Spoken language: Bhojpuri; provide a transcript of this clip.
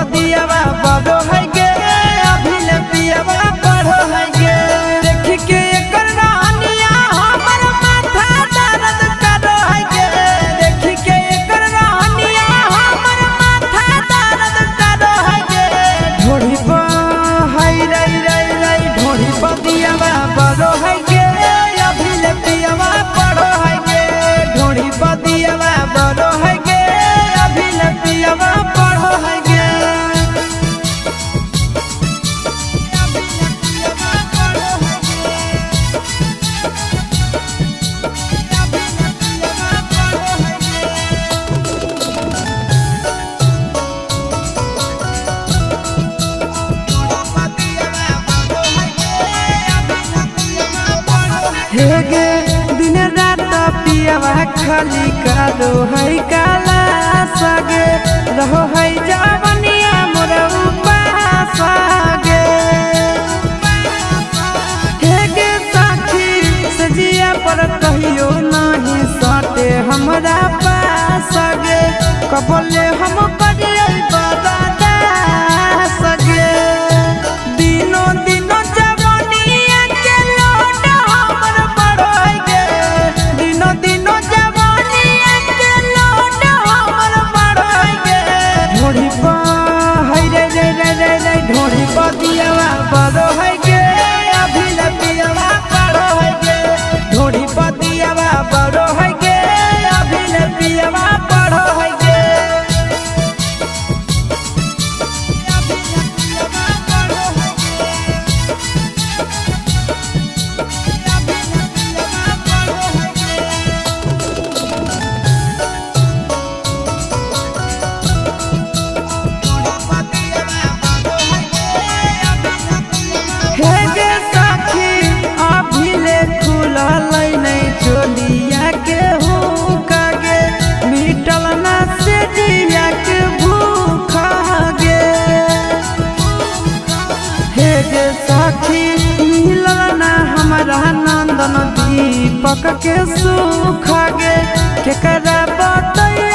बदियावा बड़ो है गे अभी ले पियावा पढ़ो है गे देख के एकर रानिया हमर माथा दर्द करो है गे देख के एकर रानिया हमर माथा दर्द करो है गे ढोड़ी बा हाय रई रई रई ढोड़ी बदियावा बड़ो है गे अभी ले पियावा पढ़ो है गे ढोड़ी बदियावा बड़ो है गे अभी ले पियावा पढ़ो है गे हेगे दिन रात पियावा खाली कालो है काला सगे रहो है जवनिया मोर उपास गे हेगे साथी सजिया पर कहियो नहीं सटे हमरा पास गे कबले हम करिए बदा सगे दिनों दिनों जवनिया के लोट हमर बड़ो है गे दिनों दिनों जवनिया के लोट हमर बड़ो है गे ढोड़ी पा है रे रे रे रे रे ढोड़ी पा दियावा बड़ो है गे अभी ले पियावा पड़ो है गे ढोड़ी पा दियावा बड़ो है गे अभी ले पियावा पड़ो है गे हेगे साथी अभी ले खुलल नहीं चोलिया के हुक्का गे मिटल ना से दिया के भूखा गे हेगे साथी मिलल ना हमारा नंदन दीपक के सुखा गे केकरा बतई